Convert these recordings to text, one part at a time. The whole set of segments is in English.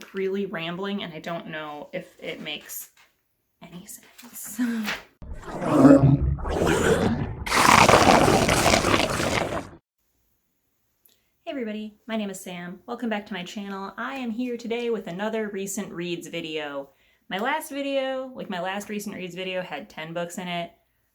like really rambling and I don't know if it makes any sense. Hey everybody, my name is Sam. Welcome back to my channel. I am here today with another recent reads video. My last recent reads video had 10 books in it.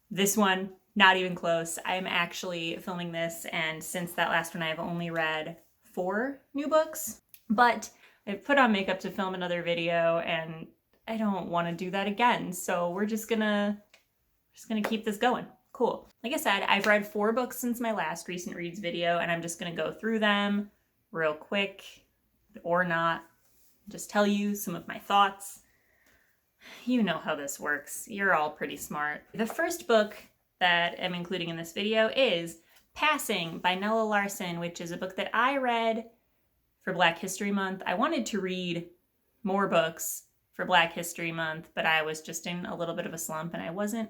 This one, not even close. I'm actually filming this, and since that last one I've only read 4 new books. But I've put on makeup to film another video and I don't want to do that again. So we're just gonna keep this going. Cool. Like I said, I've read 4 books since my last recent reads video, and I'm just gonna go through them real quick, or not, just tell you some of my thoughts. You know how this works. You're all pretty smart. The first book that I'm including in this video is Passing by Nella Larson, which is a book that I read for Black History Month. I wanted to read more books for Black History Month, but I was just in a little bit of a slump and I wasn't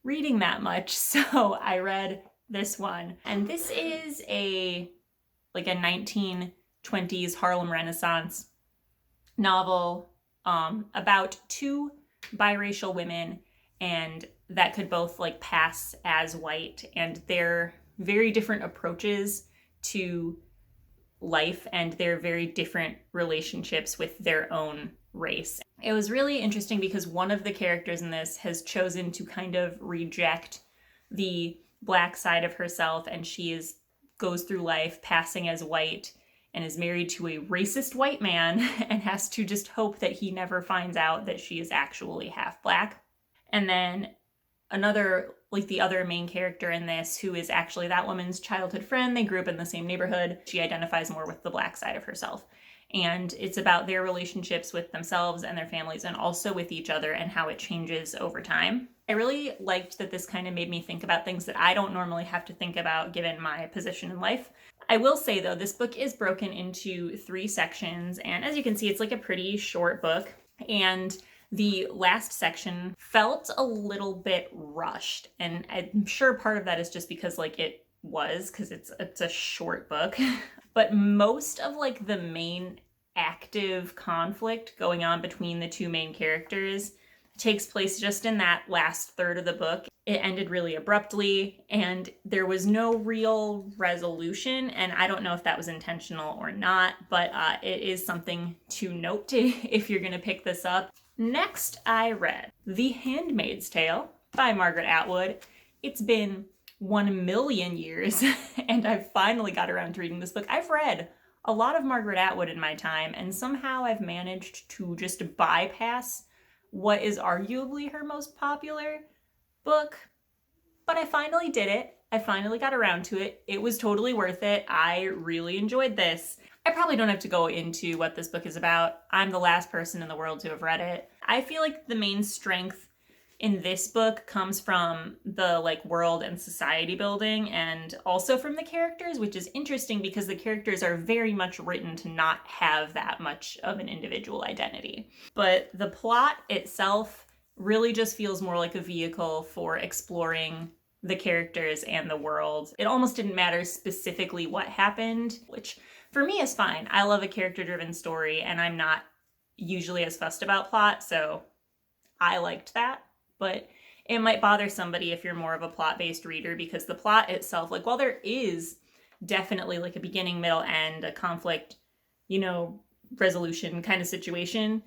reading that much, so I read this one. And this is a 1920s Harlem Renaissance novel about 2 biracial women, and that could both pass as white, and their very different approaches to life and their very different relationships with their own race. It was really interesting because one of the characters in this has chosen to kind of reject the Black side of herself, and she goes through life passing as white and is married to a racist white man and has to just hope that he never finds out that she is actually half Black. And then the other main character in this, who is actually that woman's childhood friend, they grew up in the same neighborhood, she identifies more with the Black side of herself. And it's about their relationships with themselves and their families, and also with each other, and how it changes over time. I really liked that this kind of made me think about things that I don't normally have to think about given my position in life. I will say though, this book is broken into 3 sections, and as you can see, it's a pretty short book, and the last section felt a little bit rushed, and I'm sure part of that is just because because it's a short book. But most of the main active conflict going on between the 2 main characters takes place just in that last third of the book. It ended really abruptly, and there was no real resolution, and I don't know if that was intentional or not, but it is something to note if you're gonna pick this up. Next, I read The Handmaid's Tale by Margaret Atwood. It's been 1,000,000 years and I finally got around to reading this book. I've read a lot of Margaret Atwood in my time, and somehow I've managed to just bypass what is arguably her most popular book. But I finally did it. I finally got around to it. It was totally worth it. I really enjoyed this. I probably don't have to go into what this book is about. I'm the last person in the world to have read it. I feel like the main strength in this book comes from the world and society building, and also from the characters, which is interesting because the characters are very much written to not have that much of an individual identity. But the plot itself really just feels more like a vehicle for exploring the characters and the world. It almost didn't matter specifically what happened, which for me is fine. I love a character-driven story, and I'm not usually as fussed about plot, so I liked that. But it might bother somebody if you're more of a plot-based reader, because the plot itself, while there is definitely a beginning, middle, end, a conflict, resolution kind of situation,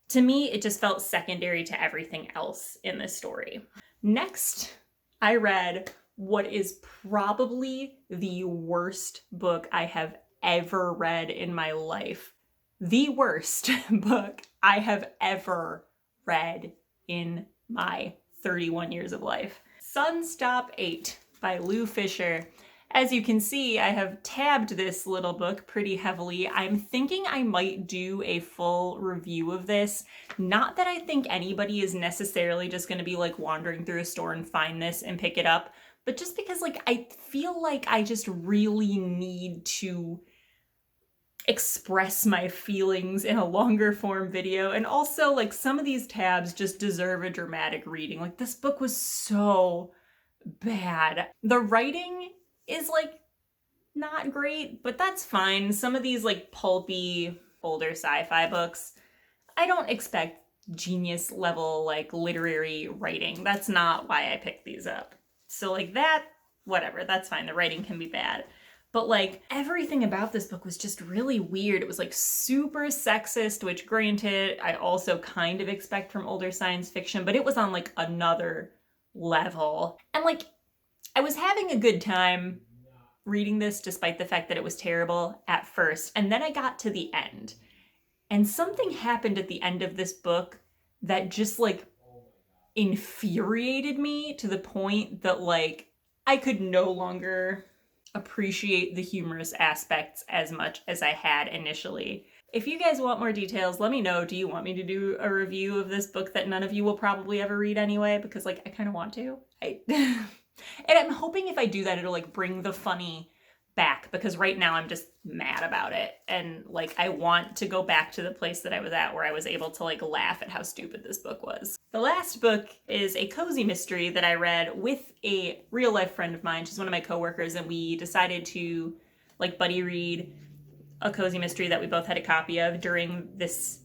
to me, it just felt secondary to everything else in this story. Next, I read what is probably the worst book I have ever read in my life. The worst book I have ever read in my 31 years of life. Sunstop 8 by Lou Fisher. As you can see, I have tabbed this little book pretty heavily. I'm thinking I might do a full review of this. Not that I think anybody is necessarily just going to be wandering through a store and find this and pick it up, but just because I feel like I just really need to express my feelings in a longer form video. And also some of these tabs just deserve a dramatic reading. This book was so bad. The writing is not great, but that's fine. Some of these pulpy older sci-fi books. I don't expect genius level, like, literary writing. That's not why I picked these up. So, like, that, whatever, that's fine. The writing can be bad. But, like, everything about this book was just really weird. It was, like, super sexist, which, granted, I also kind of expect from older science fiction, but it was on, like, another level. And, like, I was having a good time reading this despite the fact that it was terrible at first. And then I got to the end. And something happened at the end of this book that just, like, infuriated me to the point that, like, I could no longer appreciate the humorous aspects as much as I had initially. If you guys want more details, let me know. Do you want me to do a review of this book that none of you will probably ever read anyway? Because, like, I kind of want to. And I'm hoping if I do that, it'll, like, bring the funny back, because right now I'm just mad about it. And, like, I want to go back to the place that I was at where I was able to, like, laugh at how stupid this book was. The last book is a cozy mystery that I read with a real life friend of mine. She's one of my coworkers, and we decided to, like, buddy read a cozy mystery that we both had a copy of during this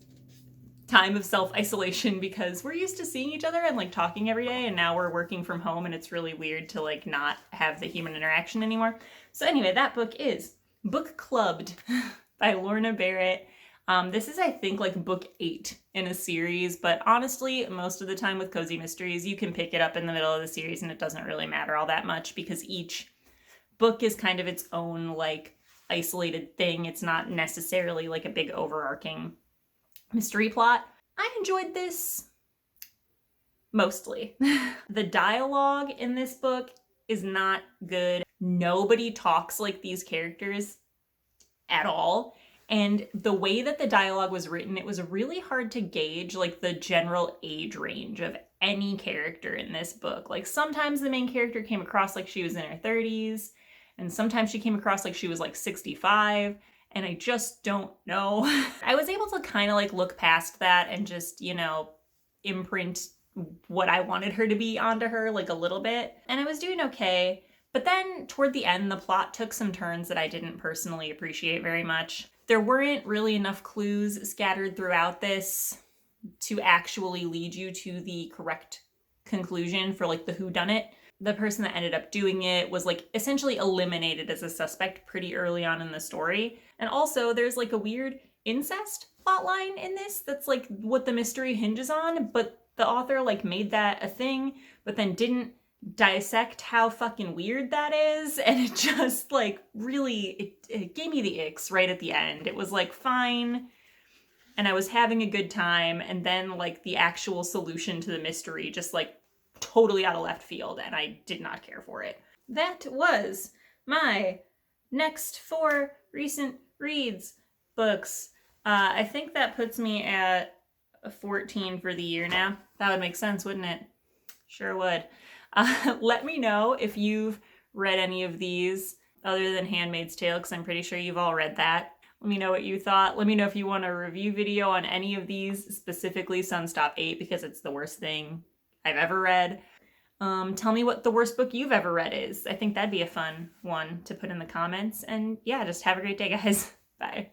time of self-isolation, because we're used to seeing each other and, like, talking every day, and now we're working from home and it's really weird to, like, not have the human interaction anymore. So anyway, that book is Book Clubbed by Lorna Barrett. This is, I think, like, book 8 in a series, but honestly, most of the time with cozy mysteries, you can pick it up in the middle of the series and it doesn't really matter all that much, because each book is kind of its own, like, isolated thing. It's not necessarily, like, a big overarching mystery plot. I enjoyed this mostly. The dialogue in this book is not good. Nobody talks like these characters at all. And the way that the dialogue was written, it was really hard to gauge, like, the general age range of any character in this book. Like, sometimes the main character came across like she was in her 30s, and sometimes she came across like she was, like, 65. And I just don't know. I was able to kind of, like, look past that and just, you know, imprint what I wanted her to be onto her, like, a little bit. And I was doing okay. But then toward the end, the plot took some turns that I didn't personally appreciate very much. There weren't really enough clues scattered throughout this to actually lead you to the correct conclusion for, like, the whodunit. The person that ended up doing it was, like, essentially eliminated as a suspect pretty early on in the story. And also, there's, like, a weird incest plotline in this that's, like, what the mystery hinges on, but the author, like, made that a thing, but then didn't dissect how fucking weird that is, and it just, like, really, it gave me the icks right at the end. It was, like, fine, and I was having a good time, and then, like, the actual solution to the mystery just, like, totally out of left field, and I did not care for it. That was my next 4 recent reads books. I think that puts me at 14 for the year now. That would make sense, wouldn't it? Sure would. Let me know if you've read any of these other than Handmaid's Tale, because I'm pretty sure you've all read that. Let me know what you thought. Let me know if you want a review video on any of these, specifically Sunstop 8, because it's the worst thing I've ever read. Tell me what the worst book you've ever read is. I think that'd be a fun one to put in the comments. And yeah, just have a great day, guys. Bye.